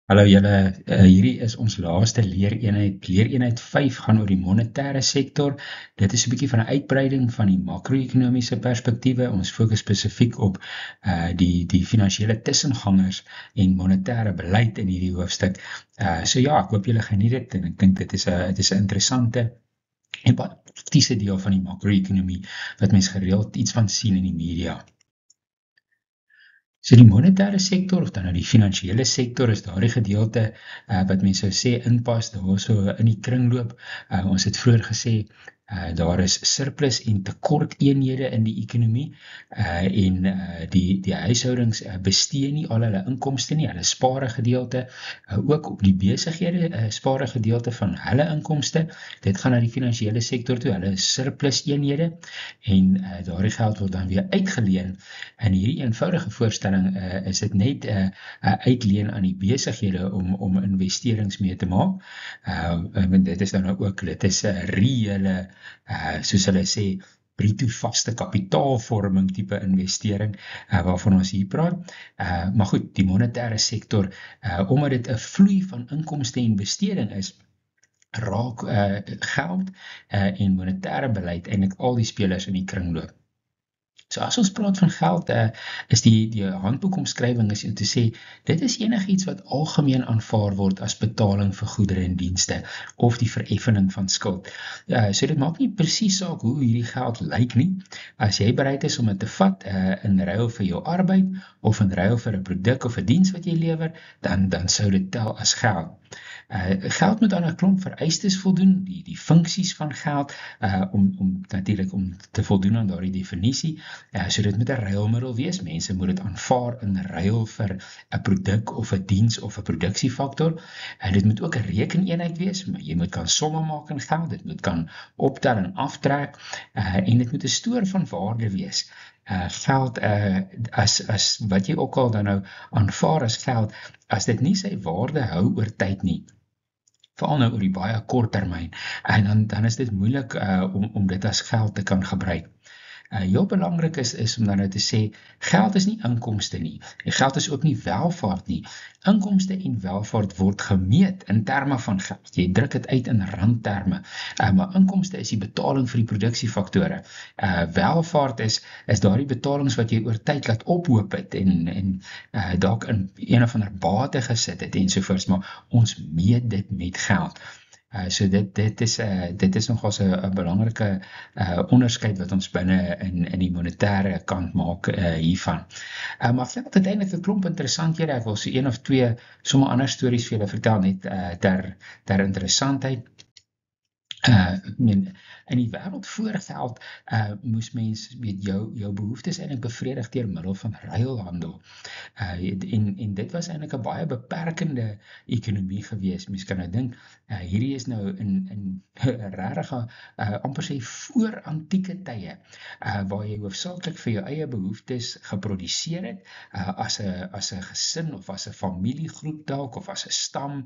Hallo julle, hierdie is ons laaste leereenheid. Leereenheid 5 gaan oor die monetêre sektor. Dit is 'n bietjie van 'n uitbreiding van die makro-ekonomiese perspektiewe. Ons fokus spesifiek op die finansiële tussengangers en monetêre beleid in hierdie hoofstuk. So ja, ek hoop julle geniet dit en ek dink dit is 'n interessante en baie praktiese deel van die makro-ekonomie wat mens gereeld iets van sien in die media. So die monetêre sektor of dan nou die finansiële sektor is daardie gedeelte wat mense sou sê inpas daar so in die kringloop. Ons het vroeër gesê daar is surplus en tekort eenhede in die ekonomie en die huishoudings bestee nie al hulle inkomste nie, hulle spaar 'n gedeelte, ook op die besighede spaar 'n gedeelte van hulle inkomste. Dit gaan na die finansiële sektor toe, hulle is surplus eenhede en daardie geld word dan weer uitgeleen. In hierdie eenvoudige voorstelling is dit net 'n uitleen aan die besighede om investerings mee te maak. En dit is dan ook, dit is 'n reële, soos hulle sê, bruto vaste kapitaalvorming tipe investering waarvan ons hier praat. Maar goed, die monetêre sektor, omdat dit 'n vloei van inkomste en besteding is, raak geld en monetêre beleid eintlik al die spelers in die kringloop. So as ons praat van geld, is die handboekomskrywing is om te sê, dit is enigiets wat algemeen aanvaar word as betaling vir goedere en dienste, of die vereffening van skuld. So dit maak nie presies saak hoe hierdie geld lyk nie. As jy bereid is om dit te vat in ruil vir jou arbeid, of in ruil vir 'n produk of 'n diens wat jy lewer, dan sou dit tel as geld. Geld moet aan 'n klomp vereistes voldoen, die funksies van geld, om natuurlik om te voldoen aan daardie definisie. So dit moet 'n ruilmiddel wees. Mense moet dit aanvaar in ruil vir 'n produk of 'n diens of 'n produksiefaktor. Dit moet ook 'n rekeneenheid wees, maar jy moet kan somme maak in geld, dit moet kan optel en aftrek, en dit moet 'n stoor van waarde wees. Geld, as wat jy ook al dan nou aanvaar as geld, as dit nie sy waarde hou oor tyd nie, veral nou oor die baie kort termyn, en dan is dit moeilik om dit as geld te kan gebruik. Heel belangrik is om dan nou te sê, geld is nie inkomste nie, en geld is ook nie welvaart nie. Inkomste en welvaart word gemeet in terme van geld. Jy druk dit uit in randterme, maar inkomste is die betaling vir die produksiefaktore. Welvaart is daardie betalings wat jy oor tyd laat ophoop het en dalk in een of ander bate gesit het ensovoorts, maar ons meet dit met geld. So dit is nogals 'n belangrike onderskeid wat ons binne in die monetêre kant maak hiervan. Maar geld het eintlik 'n klomp interessanthede. Ek wil so een of twee sommer ander stories vir julle vertel, net ter interessantheid. In die wêreld voor geld moes mens weet jou behoeftes eintlik bevredig deur middel van ruilhandel. En dit was eintlik 'n baie beperkende ekonomie gewees. Mens kan nou dink, hierdie is nou in regtig amper sê voor antieke tye, waar jy hoofsaaklik vir jou eie behoeftes geproduseer het, as 'n gesin of as 'n familiegroep dalk of as 'n stam,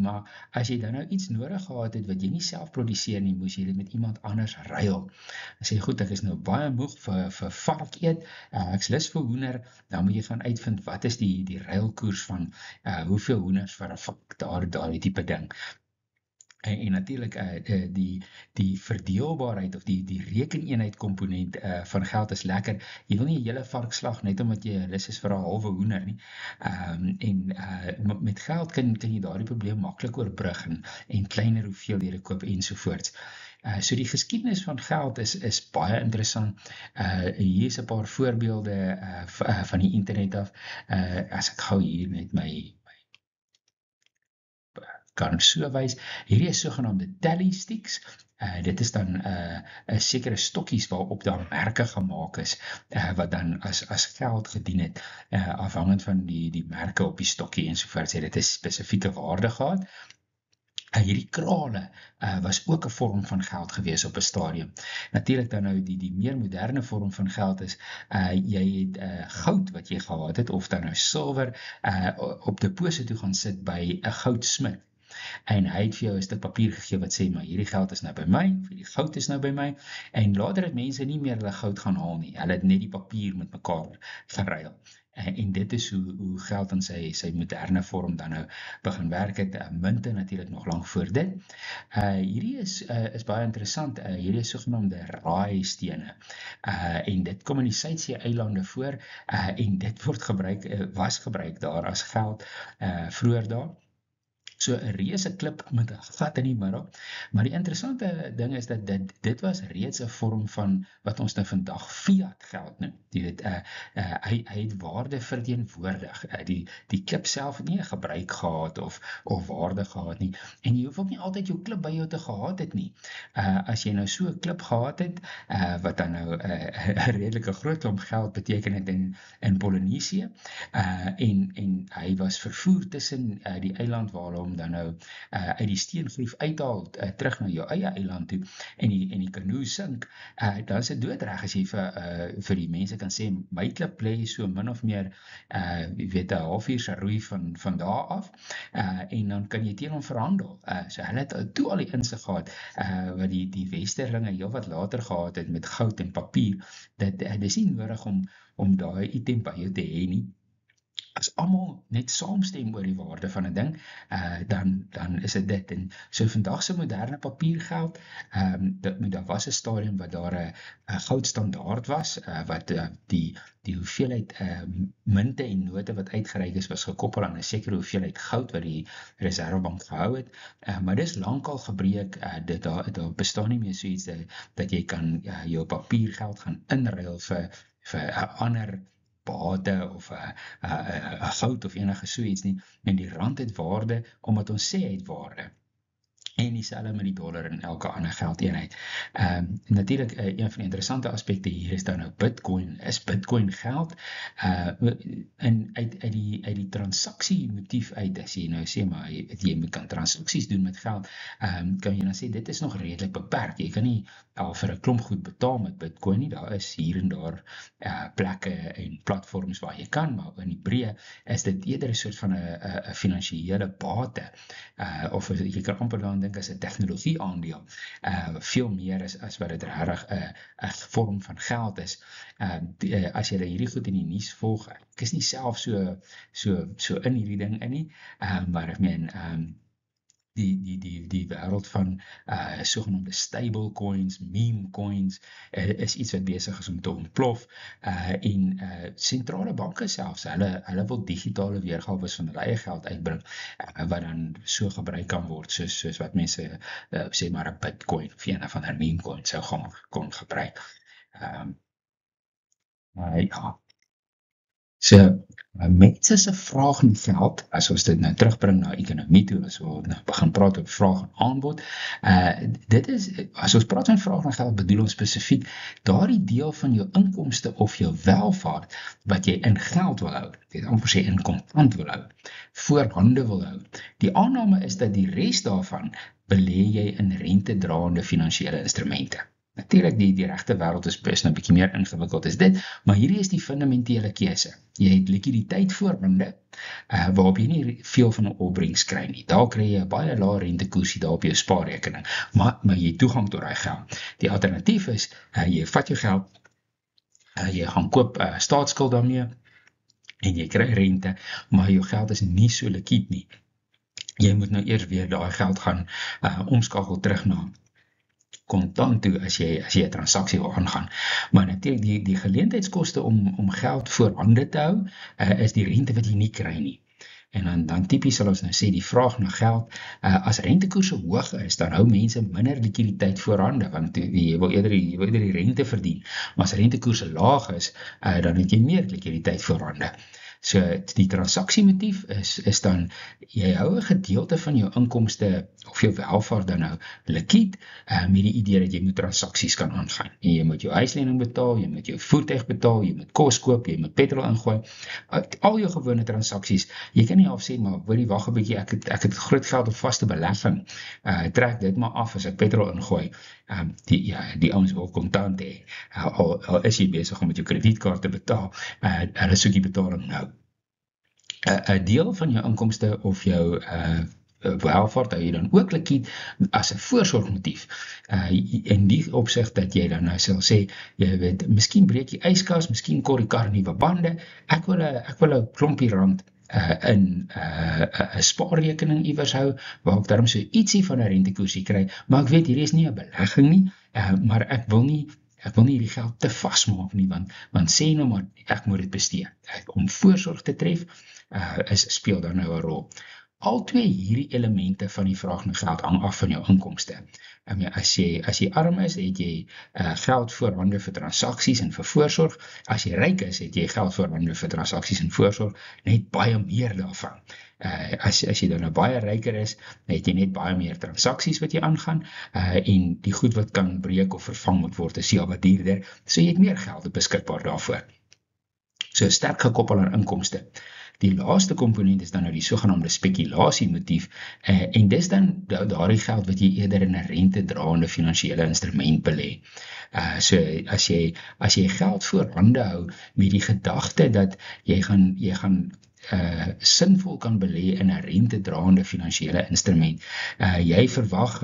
maar as jy dan nou iets nodig gehad het wat jy nie self produseer nie, moes jy dit met iemand anders ruil. As jy goed, ek is nou baie moeg vir vark eet, ek's lus vir hoender, dan moet jy gaan uitvind wat is die ruilkoers van hoeveel hoenders vir 'n vark, daardie tipe ding. En natuurlik die verdeelbaarheid of die rekeneenheid komponent van geld is lekker. Jy wil nie 'n hele vark slag net omdat jy lus is vir 'n halwe hoender nie. Met geld kan jy daardie probleem maklik oorbrug en kleiner hoeveelhede koop ensovoorts. So die geskiedenis van geld is baie interessant. Hier is 'n paar voorbeelde van die internet af. As ek gou hier net my kan so wys. Hierdie is sogenaamde tally sticks. Dit is dan 'n sekere stokkies waarop daar merke gemaak is, wat dan as geld gedien het, afhangend van die merke op die stokkie ensovoorts, het dit 'n spesifieke waarde gehad. Hierdie krale was ook 'n vorm van geld gewees op 'n stadium. Natuurlik dan nou die meer moderne vorm van geld is, jy het goud wat jy gehad het, of dan nou silwer, op depose toe gaan sit by 'n goudsmid. En hy het vir jou 'n stuk papier gegee wat sê, maar hierdie geld is nou by my, of hierdie goud is nou by my, en later het mense nie meer hulle goud gaan haal nie, hulle het net die papier met mekaar geruil. en dit is hoe geld in sy moderne vorm dan nou begin werk het, munte natuurlik nog lank voor dit. Hierdie is baie interessant, hierdie is sogenaamde RAI-stene, en dit kom in die Suidsee-eilande voor, en dit word was gebruik daar as geld, vroeër daar. So 'n reuse klip met 'n gat in die middel, maar die interessante ding is dat dit was reeds 'n vorm van wat ons nou vandag fiat geld noem. Jy weet, hy het waarde verteenwoordig. Die klip self het nie 'n gebruik gehad of waarde gehad nie, en jy hoef ook nie altyd jou klip by jou te gehad het nie. As jy nou so 'n klip gehad het, wat dan nou 'n redelike groot klomp geld beteken het in Polynesië, en hy was vervoer tussen die eiland waar hom dan nou uit die steengroef uithaal, terug na jou eie eiland toe, en die kanoe sink, dan is dit doodreg as jy vir die mense kan sê, my klip lê so min of meer, jy weet, 'n halfuur se roei van daar af, en dan kan jy teen hom verhandel. So hulle het toe al die insig gehad, wat die westerlinge heel wat later gehad het met goud en papier, dit is nie nodig om daai item by jou te hê nie. As almal net saamstem oor die waarde van 'n ding, dan is dit. En so vandag se moderne papiergeld, daar was 'n stadium wat daar 'n goudstandaard was, wat die hoeveelheid munte en note wat uitgereik is, was gekoppel aan 'n sekere hoeveelheid goud wat die Reservebank gehou het, maar dis lankal gebreek, daar bestaan nie meer so iets dat jy kan jou papiergeld gaan inruil vir 'n ander bate of goud of enige so iets nie, en die rand het waarde, omdat ons sê het waarde, en dieselfde met die dollar en elke ander geldeenheid. Natuurlik, een van die interessante aspekte hier is dan nou Bitcoin. Is Bitcoin geld? En uit die transaksiemotief uit, as jy nou sê, maar jy kan transaksies doen met geld, kan jy dan sê, dit is nog redelik beperk. Jy kan nie al vir 'n klomp goed betaal met Bitcoin nie. Daar is hier en daar plekke en platforms waar jy kan, maar in die breë is dit eerder 'n soort van 'n finansiële bate, of jy kan amper dan dink as 'n tegnologie aandeel, veel meer as wat dit regtig 'n vorm van geld is. As jy hierdie goed in die nuus volg, ek is nie self so in hierdie ding in nie, maar ek meen, die wêreld van sogenaamde stable coins, meme coins, is iets wat besig is om te ontplof, en sentrale banke selfs, hulle wil digitale weergawe van hulle eie geld uitbring, wat dan so gebruik kan word, soos wat mense sê maar 'n Bitcoin of een van 'n meme coin sou kon gebruik. Ja. So, mense se vraag na geld, as ons dit nou terugbring na ekonomie toe, as ons nou begin praat oor vraag en aanbod, dit is, as ons praat van vraag na geld, bedoel ons spesifiek daardie deel van jou inkomste of jou welvaart, wat jy in geld wil hou, dit amper sê in kontant wil hou, voorhande wil hou. Die aanname is dat die res daarvan belê jy in rentedraende finansiële instrumente. Natuurlik, die regte wêreld is nou 'n bietjie meer ingewikkeld as dit, maar hierdie is die fundamentele keuse. Jy het likwiditeit voorhande, waarop jy nie veel van 'n opbrengs kry nie. Daar kry jy 'n baie lae rentekoersie daar op jou spaarrekening, maar jy het toegang tot daai geld. Die alternatief is, jy vat jou geld, jy gaan koop staatsskuld daarmee, en jy kry rente, maar jou geld is nie so likwid nie. Jy moet nou eers weer daai geld gaan omskakel terug na kontant toe, as jy 'n transaksie wil aangaan. Maar natuurlik, die geleentheidskoste om geld voorhande te hou, is die rente wat jy nie kry nie. En dan tipies sal ons nou sê, die vraag na geld, as rentekoerse hoog is, dan hou mense minder likwiditeit voorhande, want jy wil eerder die rente verdien. Maar as rentekoerse laag is, dan het jy meer likwiditeit voorhande. So die transaksiemotief is dan, jy hou 'n gedeelte van jou inkomste of jou welvaart dan nou likwid, met die idee dat jy moet transaksies kan aangaan. En jy moet jou huislening betaal, jy moet jou voertuig betaal, jy moet kos koop, jy moet petrol ingooi, al jou gewone transaksies. Jy kan nie half sê, maar hoorie, wag 'n bietjie, ek het groot geld op vaste belegging, trek dit maar af as ek petrol ingooi. Die ouens wil kontant hê, al is jy besig om met jou kredietkaart te betaal, hulle soek die betaling nou. 'n deel van jou inkomste of jou welvaart, hou jy dan ook likwid as 'n voorsorgmotief. In die opsig dat jy dan nou sal sê, jy weet, miskien breek die yskas, miskien kort die kar nuwe bande, ek wil 'n klompie rand in 'n spaarrekening iewers hou, waar ek daarom so ietsie van 'n rentekoersie kry, maar ek weet, hierdie is nie 'n belegging nie, maar ek wil nie hierdie geld te vasmaak nie, want sê nou maar, ek moet dit bestee. Om voorsorg te tref, speel dan nou 'n rol. Al twee hierdie elemente van die vraag na geld hang af van jou inkomste. As jy arm is, het jy geld voorhande vir transaksies en vir voorsorg. As jy ryk is, het jy geld voorhande vir transaksies en voorsorg, net baie meer daarvan. As jy dan nou baie ryker is, het jy net baie meer transaksies wat jy aangaan, en die goed wat kan breek of vervang moet word, is heel wat duurder, so jy het meer geld beskikbaar daarvoor. So sterk gekoppel aan inkomste. Die laaste komponent is dan nou die sogenaamde spekulasiemotief, en dis dan daardie geld wat jy eerder in 'n rentedraende finansiële instrument belê. So as jy geld voorhande hou met die gedagte dat jy gaan sinvol kan belê in 'n rentedraende finansiële instrument. Jy verwag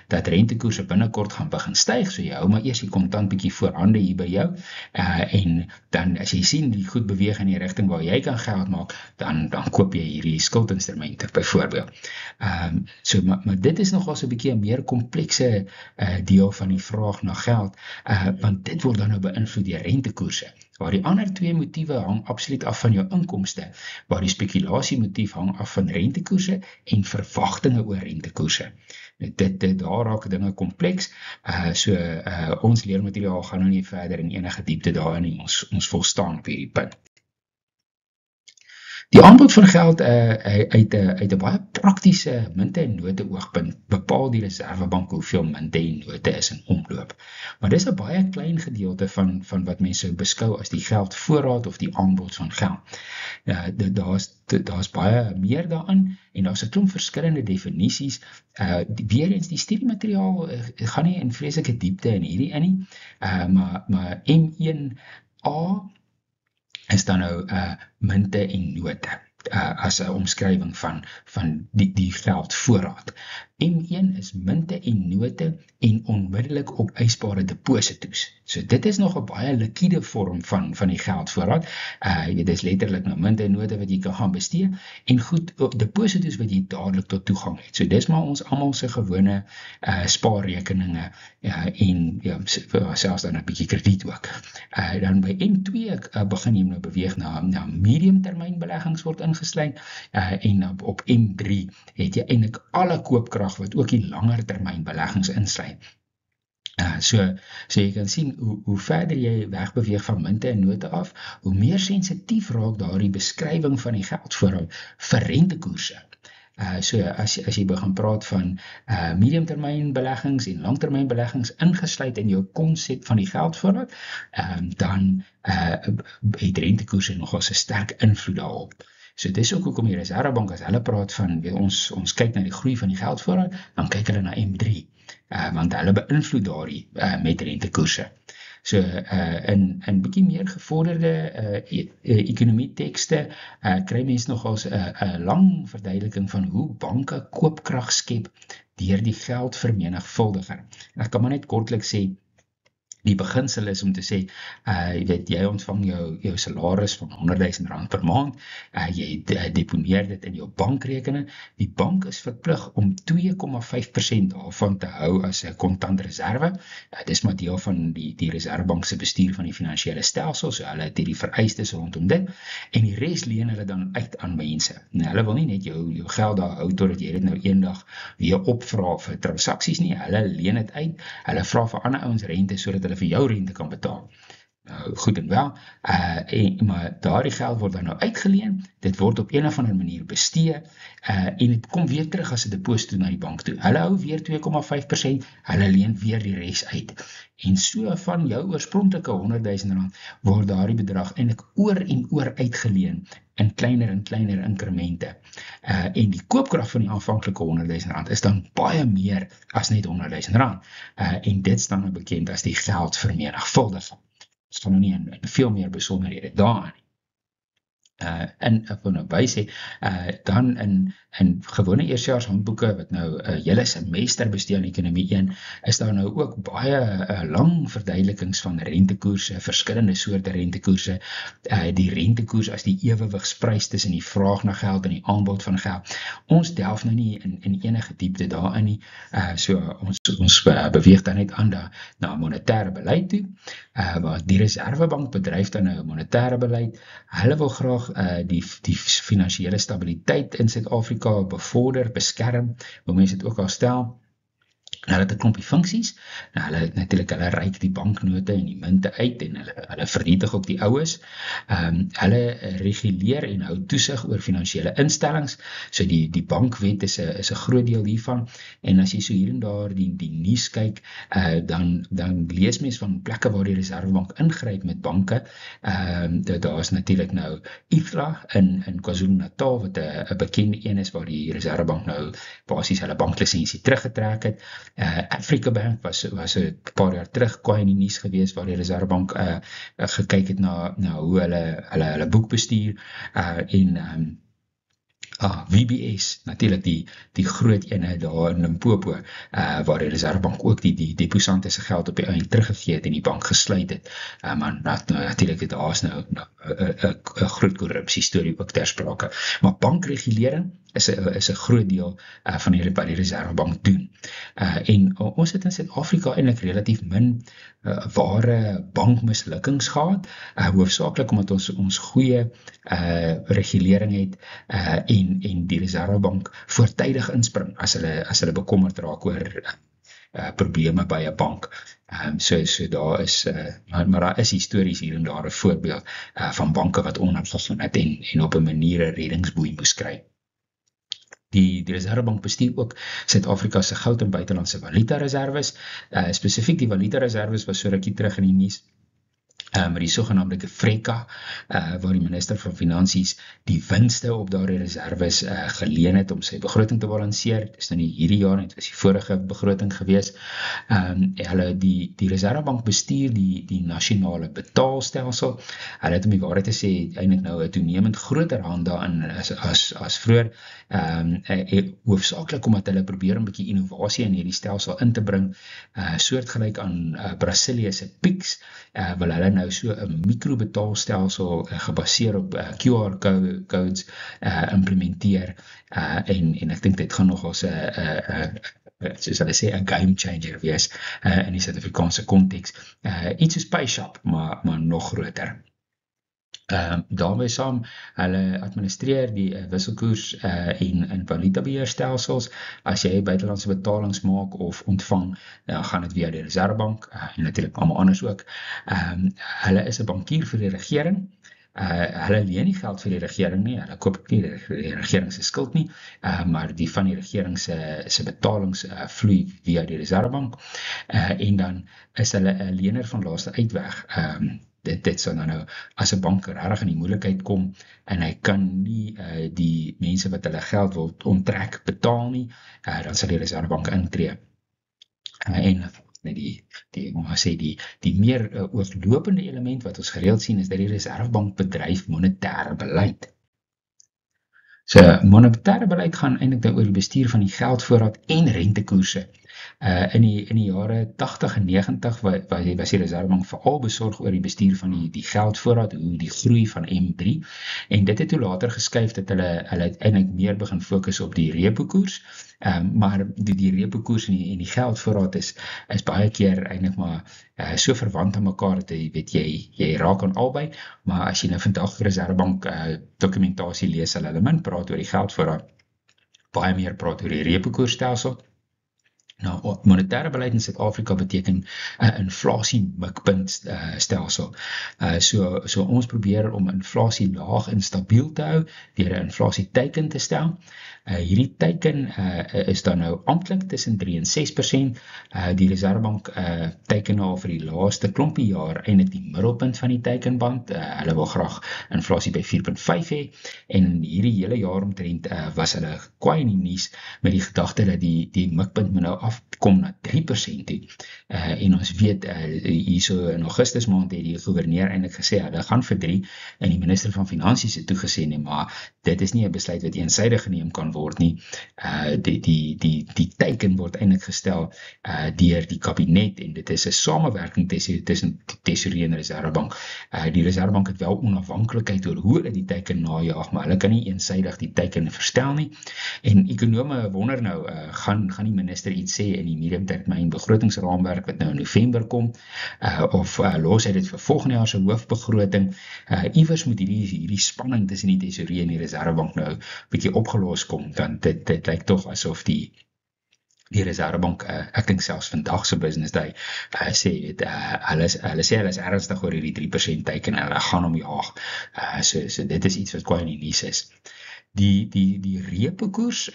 dat rentekoerse binnekort gaan begin styg, so jy hou maar eers die kontant bietjie voorhande hier by jou, en dan as jy sien die goed beweeg in die rigting waar jy kan geld maak, dan koop jy hierdie skuldinstrumente byvoorbeeld. Maar dit is nogal so 'n bietjie 'n meer komplekse deel van die vraag na geld, want dit word dan nou beïnvloed deur rentekoerse. Waar die ander twee motiewe hang absoluut af van jou inkomste, waar die spekulasiemotief hang af van rentekoerse en verwagtinge oor rentekoerse. Daar raak dinge kompleks, ons leermateriaal gaan nou nie verder in enige diepte daarin nie, ons volstaan op hierdie punt. Die aanbod van geld uit 'n baie praktiese munte en note oogpunt bepaal die Reservebank hoeveel munte en note is in omloop. Maar dis 'n baie klein gedeelte van wat mense beskou as die geldvoorraad of die aanbod van geld. Daar's baie meer daarin, en daar's 'n klomp verskillende definisies. Weer eens, die studiemateriaal gaan nie in vreeslike diepte in hierdie in nie, maar M1A is dan nou munte en note, as 'n omskrywing van die geldvoorraad. M1 is munte en note en onmiddellik opeisbare deposito's. So dit is nog 'n baie likwide vorm van die geldvoorraad. Dit is letterlik nou munte en note wat jy kan gaan bestee, en goed, deposito's wat jy dadelik tot toegang het. So dis maar ons almal se gewone spaarrekeninge, en selfs dan 'n bietjie krediet ook. Dan by M2 begin jy nou beweeg na mediumtermynbeleggings word ingesluit, en op M3 het jy eintlik alle koopkrag wat ook die langer termyn beleggings insluit. So jy kan sien, hoe verder jy wegbeweeg van munte en note af, hoe meer sensitief raak daardie beskrywing van die geldvoorraad vir rentekoerse. As jy begin praat van mediumtermyn beleggings en langtermynbeleggings ingesluit in jou konsep van die geldvoorraad, dan het rentekoerse nogal 'n sterk invloed daarop. So dis ook hoekom die Reservebank, as hulle praat van, ons kyk na die groei van die geldvoorraad, dan kyk hulle na M3, want hulle beïnvloed daardie met rentekoerse. So in bietjie meer gevorderde ekonomie tekste kry mens nogals 'n lang verduideliking van hoe banke koopkrag skep deur die geldvermenigvuldiger. En ek kan maar net kortlik sê, die beginsel is om te sê, jy ontvang jou salaris van R100,000 per maand, jy deponeer dit in jou bankrekening, die bank is verplig om 2,5% daarvan te hou as 'n kontant reserve. Dis maar deel van die Reservebank se bestuur van die finansiële stelsel, so hulle het hierdie vereistes rondom dit, en die res leen hulle dan uit aan mense. Nou, hulle wil nie net jou geld daar hou totdat jy dit nou eendag weer opvra vir transaksies nie, hulle leen dit uit, hulle vra vir ander ouens rente, sodat hulle vir jou rente kan betaal. Goed en wel, maar daardie geld word dan nou uitgeleen, dit word op een of ander manier bestee, en dit kom weer terug as 'n deposito na die bank toe. Hulle hou weer 2,5%, hulle leen weer die res uit. En so van jou oorspronklike R100,000 word daardie bedrag eintlik oor en oor uitgeleen in kleiner en kleiner inkremente. En die koopkrag van die aanvanklike R100,000 is dan baie meer as net R100,000. En dit staan nou bekend as die geldvermenigvuldiger. Ons gaan nou nie in veel meer besonderhede daarin. Ek wil nou by sê, dan in gewone eerstejaars handboeke wat nou hele semester bestee aan ekonomie 1, is daar nou ook baie lang verduidelikings van rentekoerse, verskillende soorte rentekoerse, die rentekoers as die ewewigsprys tussen die vraag na geld en die aanbod van geld. Ons delf nou nie in enige diepte daarin nie, so ons beweeg dan net aan na monetêre beleid toe, waar die Reservebank bedryf dan nou monetêre beleid. Hulle wil graag die finansiële stabiliteit in Suid-Afrika bevorder, beskerm, hoe mense dit ook al stel. Hulle het 'n klompie funksies. Hulle ryk die banknote en die munte uit en hulle vernietig ook die oues. Hulle reguleer en hou toesig oor finansiële instellings. So die bankwet is 'n groot deel hiervan. En as jy so hier en daar die nuus kyk, dan lees mens van plekke waar die Reservebank ingryp met banke. Daar is natuurlik nou IFRA in KwaZulu-Natal wat 'n bekende een is waar die Reservebank nou basies hulle banklisensie teruggetrek het. Africa Bank was 'n paar jaar terug kwaai in die nuus gewees waar die Reservebank gekyk het na hoe hulle boek bestuur en WBS, natuurlik die groot ene daar in Limpopo, waar die Reservebank ook die deposante se geld op die eind teruggegee het en die bank gesluit het. Maar natuurlik daar is nou 'n groot korrupsie storie ook ter sprake. Maar bankregulering is 'n groot deel van wat die Reservebank doen. En ons het in Suid-Afrika eintlik relatief min ware bankmislukkings gehad, hoofsaaklik omdat ons goeie regulering het en die Reservebank voortydig inspring as hulle bekommerd raak oor probleme by 'n bank. So daar is, maar daar is histories hier en daar 'n voorbeeld van banke wat onafhanklik het en op 'n manier 'n reddingsboei moes kry. Die Reservebank bestuur ook Suid-Afrika se goud en buitelandse valuta reserves. Spesifiek die valuta reserves was so rukkie terug in die nuus. Met die sogenaamde FRECA, waar die minister van Finansies die winste op daardie reserves geleen het om sy begroting te balanseer. Dit is nou nie hierdie jaar nie, dit was die vorige begroting gewees. Hulle die Reservebank bestuur die nasionale betaalstelsel. Hulle het om die waarheid te sê eintlik nou 'n toenemend groter hand daarin as vroeër. Hoofsaaklik omdat hulle probeer 'n bietjie innovasie in hierdie stelsel in te bring, soortgelyk aan Brasilië se PIX, wil hulle nou so 'n mikrobetaalstelsel gebaseer op QR codes implementeer, en ek dink dit gaan nogals soos hulle sê 'n game changer wees in die Suid-Afrikaanse konteks. Iets soos PayShap, maar nog groter. Daarmee saam, hulle administreer die wisselkoers en valutabeheerstelsels. As jy buitelandse betalings maak of ontvang, dan gaan dit via die Reservebank en natuurlik almal anders ook. Hulle is 'n bankier vir die regering. Hulle leen nie geld vir die regering nie, hulle koop nie die regering se skuld nie, maar die van die regering se betalings vloei via die Reservebank, en dan is hulle 'n lener van laaste uitweg. Dit sal nou as 'n bank regtig in die moeilikheid kom en hy kan nie die mense wat hulle geld wil onttrek betaal nie, dan sal die Reservebank intree. En die meer oorlopende element wat ons gereeld sien is dat die Reservebank bedryf monetêre beleid. So monetêre beleid gaan eintlik oor die bestuur van die geldvoorraad en rentekoerse. In die jare 80 en 90 was die Reservebank veral besorg oor die bestuur van die geldvoorraad, hoe die groei van M3, en dit het toe later geskuif dat hulle eintlik meer begin fokus op die repo-koers, maar die repo-koers en die geldvoorraad is baie keer eintlik maar so verwant aan mekaar dat jy raak aan albei, maar as jy nou vandag Reservebank dokumentasie lees, sal hulle min praat oor die geldvoorraad, baie meer praat oor die repo-koersstelsel. Nou, monetêre beleid in Suid-Afrika beteken 'n inflasie-mikpunt stelsel. So ons probeer om inflasie laag en stabiel te hou deur 'n inflasieteiken te stel. Hierdie teiken is dan nou amptelik tussen 3 en 6%. Die Reservebank teiken nou vir die laaste klompie jaar eintlik die middelpunt van die teikenband. Hulle wil graag inflasie by 4.5 hê, en hierdie hele jaar omtrent was hulle kwaai in die nuus met die gedagte dat die mikpunt moet nou afkom na 3% toe. En ons weet, hierso in Augustus maand het die gouverneur eintlik gesê, hulle gaan vir 3, en die minister van Finansies het toegesê nie, maar dit is nie 'n besluit wat eensydig geneem kan word nie. Die teiken word eintlik gestel deur die kabinet, en dit is 'n samewerking tussen die Tesourier en Reservebank. Die Reservebank het wel onafhanklikheid oor hoe hulle die teiken najaag, maar hulle kan nie eensaidig die teiken verstel nie. En ekonome wonder nou, gaan die minister iets sê in die mediumtermyn begrotingsraamwerk wat nou in November kom, of los hy dit vir volgende jaar se hoofbegroting. Iewers moet hierdie spanning tussen die Tesourier en die Reservebank nou bietjie opgelos kom, want dit lyk tog asof die Reservebank, ek dink selfs vandag se Business Day, sê hulle is ernstig oor hierdie 3% teiken, en hulle gaan hom jaag. So dit is iets wat kwai in die nuus is. Die repo-koers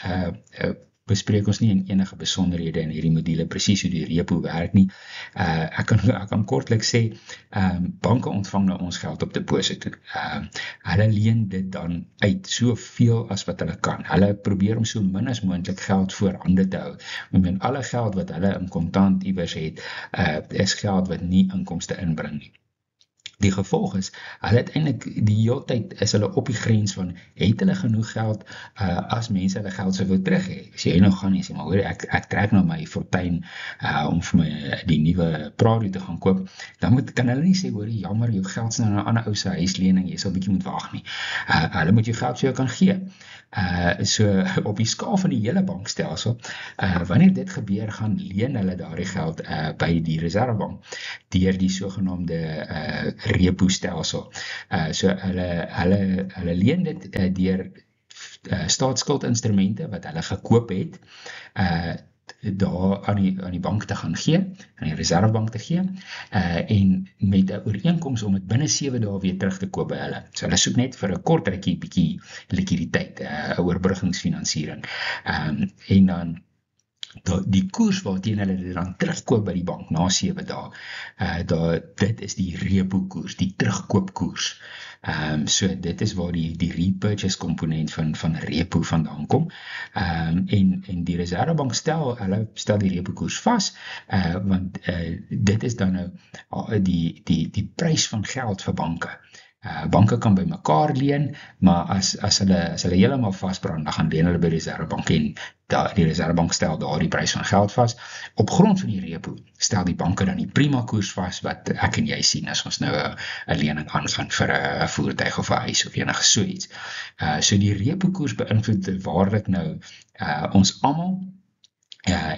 bespreek ons nie in enige besonderhede in hierdie module presies hoe die repo werk nie. Ek kan kortlik sê, banke ontvang nou ons geld op deposito. Hulle leen dit dan uit soveel as wat hulle kan. Hulle probeer om so min as moontlik geld voorhande te hou. Want alle geld wat hulle in kontant iewers het, is geld wat nie inkomste inbring nie. Die gevolg is, hulle uiteindelik die hele tyd is hulle op die grens van, het hulle genoeg geld as mense hulle geld sou wil terug hê. As jy nou gaan en sê, maar hoor, ek trek nou my fortuin om vir my die nuwe Prado te gaan koop, dan kan hulle nie sê, hoor, jammer, jou geld is nou 'n ander ou se huislening, jy sal bietjie moet wag nie. Hulle moet jou geld vir jou kan gee. So op die skaal van die hele bankstelsel, wanneer dit gebeur, gaan leen hulle daardie geld by die Reservebank deur die sogenaamde repo-stelsel. So hulle leen dit deur staatsskuldinstrumente wat hulle gekoop het, daar aan die bank te gaan gee, aan die Reservebank te gee, en met 'n ooreenkoms om dit binne 7 dae weer terug te koop by hulle. So hulle soek net vir 'n kort rukkie bietjie likwiditeit, 'n oorbruggingsfinansiering. En dan die koers waarteen hulle dit dan terugkoop by die bank na 7 dae, dit is die repo-koers, die terugkoopkoers. So dit is waar die repurchase komponent van repo vandaan kom. En die Reservebank stel die repo-koers vas, want dit is dan nou die prys van geld vir banke. Banke kan by mekaar leen, maar as hulle heeltemal vasbrand, dan gaan leen hulle by die Reservebank, en die Reservebank stel daar die prys van geld vas. Op grond van die repo stel die banke dan die prima koers vas, wat ek en jy sien as ons nou 'n lening aangaan vir 'n voertuig of 'n huis of enige so iets. So die repo koers beïnvloed waarlik nou ons almal.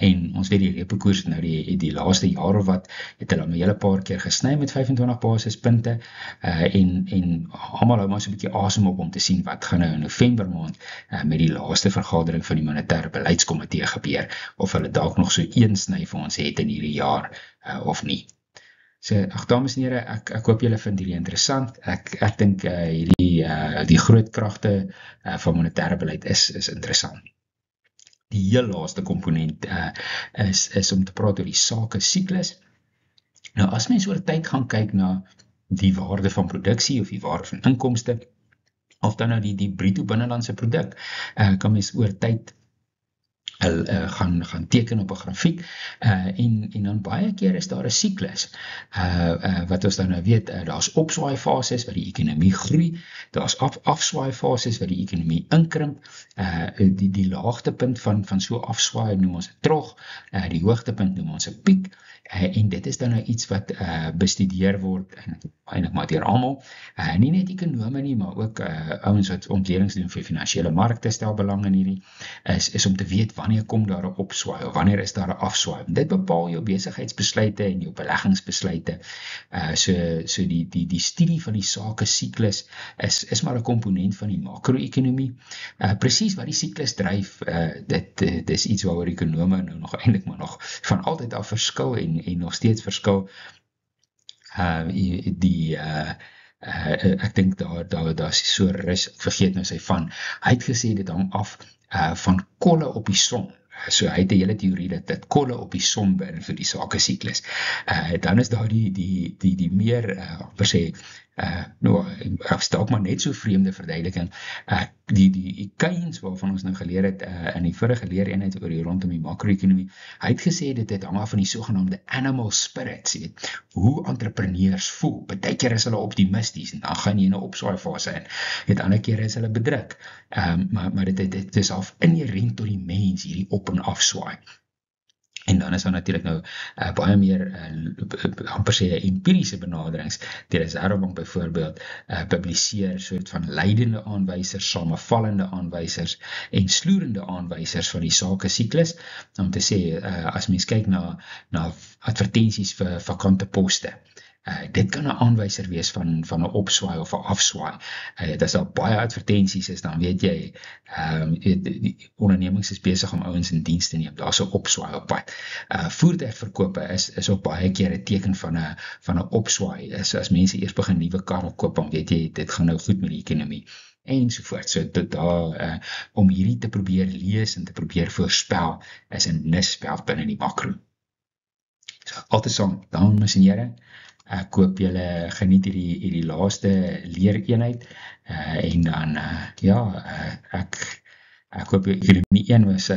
En ons weet die repo-koers nou die laaste jaar of wat, het hulle 'n hele paar keer gesny met 25 basispunte, en almal hou maar so 'n bietjie asem op om te sien wat gaan nou in November maand met die laaste vergadering van die monetêre beleidskomitee gebeur, of hulle dalk nog so een sny vir ons het in hierdie jaar of nie. So, dames en here, ek hoop julle vind hierdie interessant. Ek dink die groot kragte van monetêre beleid is interessant. Die heel laaste komponent is om te praat oor die sake siklus. Nou, as mens oor tyd gaan kyk na die waarde van produksie of die waarde van inkomste, of dan nou die bruto binnelandse produk, kan mens oor tyd gaan teken op 'n grafiek, en dan baie keer is daar 'n siklus, wat ons dan nou weet, daar's opswaai fases wat die ekonomie groei, daar's afswaai fases wat die ekonomie inkrimp, die laagtepunt van so afswaai noem ons 'n trog, die hoogtepunt noem ons 'n piek, en dit is dan nou iets wat bestudeer word, eintlik maar deur almal, nie net ekonome nie, maar ook ouens wat ontledings doen vir finansiële markte stel belang in hierdie, is om te weet wanneer kom daar 'n opswaai, of wanneer is daar 'n afswaai. Dit bepaal jou besigheidsbesluite en jou beleggingsbesluite. So die studie van die sake siklus is maar 'n komponent van die makro-ekonomie. Presies wat die siklus dryf, dit is iets waaroor ekonome nou nog eintlik maar nog van altyd af verskil en nog steeds verskil. Ek dink daar is so rus, ek vergeet nou sy van, hy het gesê dit hang af van kolle op die son. So hy het 'n hele teorie dat kolle op die son beïnvloed die sake siklus. Dan is daar die meer, per se, is dalk maar net so vreemde verduideliking. Die Keynes waarvan ons nou geleer het in die vorige leereenheid oor die rondom die makro-ekonomie, hy het gesê dit hang af van die sogenaamde animal spirits, hoe entrepreneurs voel. Partykeer is hulle optimisties en dan gaan jy in 'n opswaai fase in. Het ander kere is hulle bedruk. Maar dit is af inherent tot die mens, hierdie op- en afswaai. En dan is daar natuurlik nou baie meer amper sê empiriese benaderings. Die Reservebank byvoorbeeld publiseer soort van leidende aanwysers, samevallende aanwysers en sloerende aanwysers van die sake siklus, om te sê, as mens kyk na advertensies vir vakante poste, dit kan 'n aanwyser wees van 'n opswaai of 'n afswaai. As daar baie advertensies is, dan weet jy, die ondernemings is besig om ouens in diens te neem, daar's 'n opswaai op pad. Voertuigverkope is op baie keer 'n teken van 'n opswaai. As mense eers begin nuwe karre koop, dan weet jy, dit gaan nou goed met die ekonomie. Ensovoort. So daar, om hierdie te probeer lees en te probeer voorspel, is 'n nisveld binne die makro. So, altesaam, dames en here, ek hoop julle geniet hierdie laaste leereenheid, en dan, ek hoop ekonomie 1 was